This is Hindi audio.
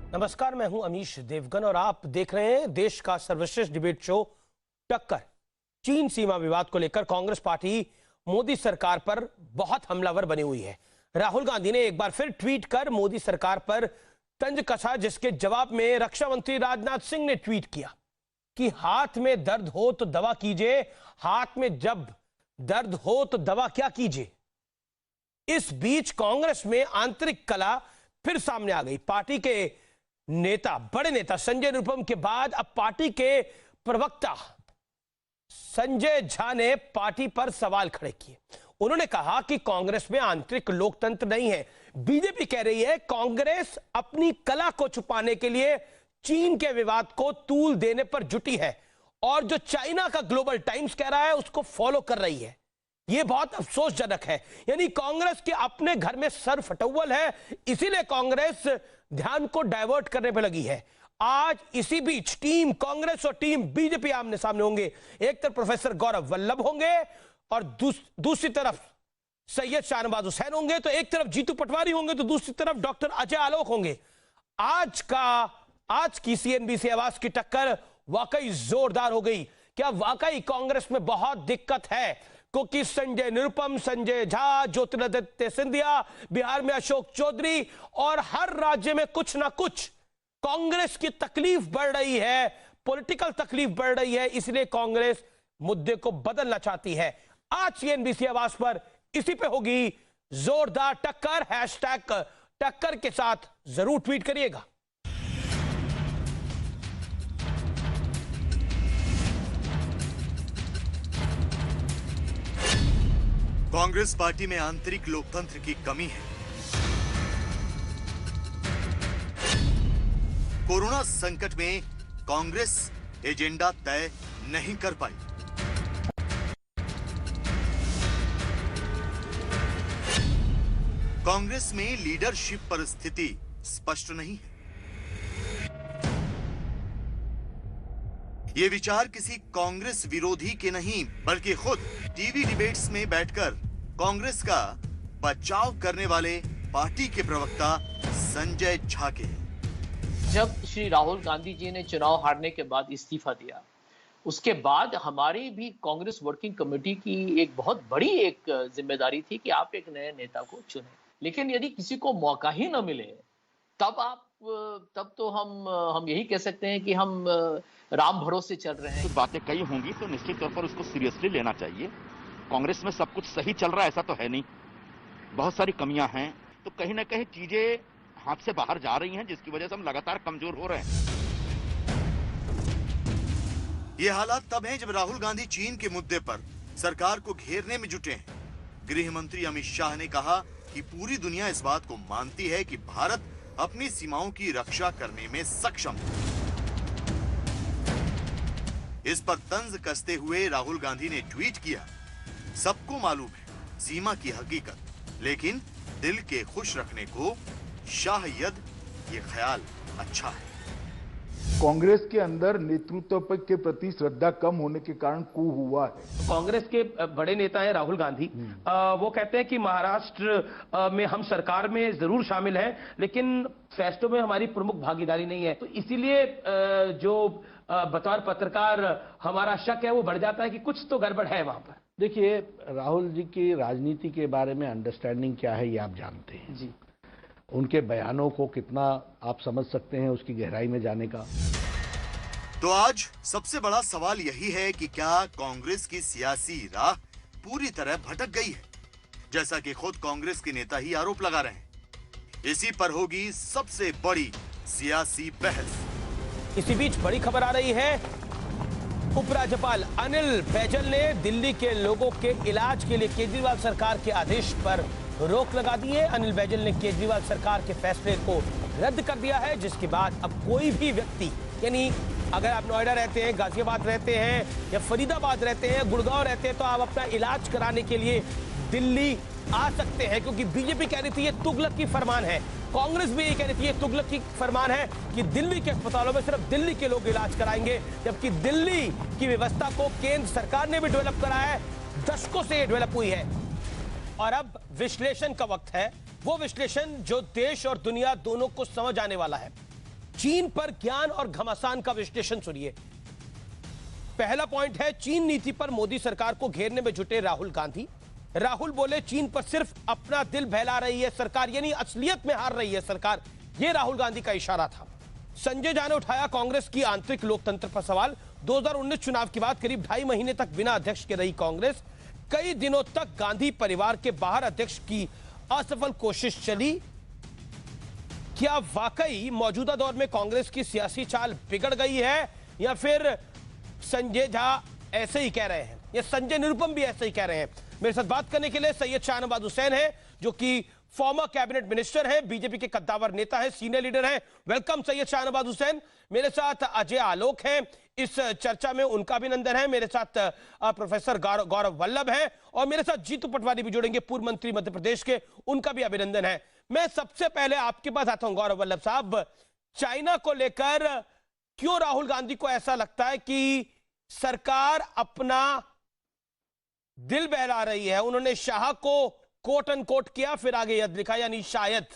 नमस्कार, मैं हूं अमीश देवगन और आप देख रहे हैं देश का सर्वश्रेष्ठ डिबेट शो टक्कर। चीन सीमा विवाद को लेकर कांग्रेस पार्टी मोदी सरकार पर बहुत हमलावर बनी हुई है। राहुल गांधी ने एक बार फिर ट्वीट कर मोदी सरकार पर तंज कसा, जिसके जवाब में रक्षा मंत्री राजनाथ सिंह ने ट्वीट किया कि हाथ में दर्द हो तो दवा कीजिए, हाथ में जब दर्द हो तो दवा क्या कीजिए। इस बीच कांग्रेस में आंतरिक कला फिर सामने आ गई। पार्टी के नेता, बड़े नेता संजय निरुपम के बाद अब पार्टी के प्रवक्ता संजय झा ने पार्टी पर सवाल खड़े किए। उन्होंने कहा कि कांग्रेस में आंतरिक लोकतंत्र नहीं है। बीजेपी कह रही है कांग्रेस अपनी कला को छुपाने के लिए चीन के विवाद को तूल देने पर जुटी है और जो चाइना का ग्लोबल टाइम्स कह रहा है उसको फॉलो कर रही है। यह बहुत अफसोसजनक है। यानी कांग्रेस के अपने घर में सर फटौवल है, इसीलिए कांग्रेस ध्यान को डाइवर्ट करने पर लगी है। आज इसी बीच टीम कांग्रेस और टीम बीजेपी आमने सामने होंगे। एक तरफ प्रोफेसर गौरव वल्लभ होंगे और दूसरी तरफ सैयद शाहनवाज हुसैन होंगे, तो एक तरफ जीतू पटवारी होंगे तो दूसरी तरफ डॉक्टर अजय आलोक होंगे। आज की सीएनबीसी आवाज की टक्कर वाकई जोरदार हो गई। क्या वाकई कांग्रेस में बहुत दिक्कत है? क्योंकि संजय निरुपम, संजय झा, ज्योतिरादित्य सिंधिया, बिहार में अशोक चौधरी और हर राज्य में कुछ ना कुछ कांग्रेस की तकलीफ बढ़ रही है, पॉलिटिकल तकलीफ बढ़ रही है। इसलिए कांग्रेस मुद्दे को बदलना चाहती है। आज सीएनबीसी आवाज पर इसी पे होगी जोरदार टक्कर। हैशटैग टक्कर के साथ जरूर ट्वीट करिएगा। कांग्रेस पार्टी में आंतरिक लोकतंत्र की कमी है। कोरोना संकट में कांग्रेस एजेंडा तय नहीं कर पाई। कांग्रेस में लीडरशिप परिस्थिति स्पष्ट नहीं है। ये विचार किसी कांग्रेस विरोधी के नहीं बल्कि खुद टीवी डिबेट्स में बैठकर कांग्रेस का बचाव करने वाले पार्टी के प्रवक्ता संजय झा के। जब श्री राहुल गांधी जी ने चुनाव हारने के बाद इस्तीफा दिया, उसके बाद हमारी भी कांग्रेस वर्किंग कमेटी की एक बहुत बड़ी एक जिम्मेदारी थी कि आप एक नए नेता को चुनें। लेकिन यदि किसी को मौका ही न मिले तब तो हम यही कह सकते हैं कि हम राम भरोसे चल रहे हैं। कुछ बातें कही होंगी तो निश्चित तौर पर उसको सीरियसली लेना चाहिए। कांग्रेस में सब कुछ सही चल रहा है ऐसा तो है नहीं, बहुत सारी कमियां हैं, तो कहीं ना कहीं चीजें हाथ से बाहर जा रही हैं, जिसकी वजह से हम लगातार कमजोर हो रहे हैं। ये हालात तब हैं जब राहुल गांधी चीन के मुद्दे पर सरकार को घेरने में जुटे हैं। गृह मंत्री अमित शाह ने कहा कि पूरी दुनिया इस बात को मानती है कि भारत अपनी सीमाओं की रक्षा करने में सक्षम है। इस पर तंज कसते हुए राहुल गांधी ने ट्वीट किया, सबको मालूम है सीमा की हकीकत, लेकिन दिल के खुश रखने को शायद ये ख्याल अच्छा है। कांग्रेस के अंदर नेतृत्व के प्रति श्रद्धा कम होने के कारण कू हुआ है। कांग्रेस के बड़े नेता हैं राहुल गांधी, वो कहते हैं कि महाराष्ट्र में हम सरकार में जरूर शामिल हैं, लेकिन फैसलों में हमारी प्रमुख भागीदारी नहीं है। तो इसीलिए जो बतौर पत्रकार हमारा शक है वो बढ़ जाता है कि कुछ तो गड़बड़ है वहां पर। देखिए, राहुल जी की राजनीति के बारे में अंडरस्टैंडिंग क्या है ये आप जानते हैं जी। उनके बयानों को कितना आप समझ सकते हैं उसकी गहराई में जाने का। तो आज सबसे बड़ा सवाल यही है कि क्या कांग्रेस की सियासी राह पूरी तरह भटक गई है, जैसा कि खुद कांग्रेस के नेता ही आरोप लगा रहे हैं। इसी पर होगी सबसे बड़ी सियासी बहस। इसी बीच बड़ी खबर आ रही है, उपराज्यपाल अनिल बैजल ने दिल्ली के लोगों के इलाज के लिए केजरीवाल सरकार के आदेश पर रोक लगा दी है। अनिल बैजल ने केजरीवाल सरकार के फैसले को रद्द कर दिया है, जिसके बाद अब कोई भी व्यक्ति, यानी अगर आप नोएडा रहते हैं, गाजियाबाद रहते हैं या फरीदाबाद रहते हैं, गुड़गांव रहते हैं, तो आप अपना इलाज कराने के लिए दिल्ली आ सकते हैं। क्योंकि बीजेपी कह रही थी ये तुगलक की फरमान है, कांग्रेस भी यही कह रही थी ये तुगलक की फरमान है कि दिल्ली के अस्पतालों में सिर्फ दिल्ली के लोग इलाज कराएंगे, जबकि दिल्ली की व्यवस्था को केंद्र सरकार ने भी डेवलप करा है, दशकों से डेवलप हुई है। और अब विश्लेषण का वक्त है, वो विश्लेषण जो देश और दुनिया दोनों को समझ आने वाला है। चीन पर ज्ञान और घमासान का विश्लेषण सुनिए। पहला पॉइंट है, चीन नीति पर मोदी सरकार को घेरने में जुटे राहुल गांधी। राहुल बोले चीन पर सिर्फ अपना दिल बहला रही है सरकार, यानी असलियत में हार रही है सरकार। यह राहुल गांधी का इशारा था। संजय झा ने उठाया कांग्रेस की आंतरिक लोकतंत्र पर सवाल। 2019 चुनाव के बाद करीब 2.5 महीने तक बिना अध्यक्ष के रही कांग्रेस। कई दिनों तक गांधी परिवार के बाहर अध्यक्ष की असफल कोशिश चली। क्या वाकई मौजूदा दौर में कांग्रेस की सियासी चाल बिगड़ गई है, या फिर संजय झा ऐसे ही कह रहे हैं, या संजय निरुपम भी ऐसे ही कह रहे हैं? मेरे साथ बात करने के लिए सैयद शाहनवाज हुसैन है, जो कि फॉर्मर कैबिनेट मिनिस्टर है, बीजेपी के कद्दावर नेता है, सीनियर लीडर है। वेलकम सैयद शाहनवाज हुसैन। मेरे साथ अजय आलोक हैं, इस चर्चा में उनका अभिनंदन है। मेरे साथ प्रोफेसर गौरव वल्लभ है, और मेरे साथ जीतू पटवारी भी जुड़ेंगे, पूर्व मंत्री मध्य प्रदेश के, उनका भी अभिनंदन है। मैं सबसे पहले आपके पास आता हूं गौरव वल्लभ साहब। चाइना को लेकर क्यों राहुल गांधी को ऐसा लगता है कि सरकार अपना दिल बहला रही है? उन्होंने शाह को कोट एंड कोट किया, फिर आगे यद लिखा, यानी शायद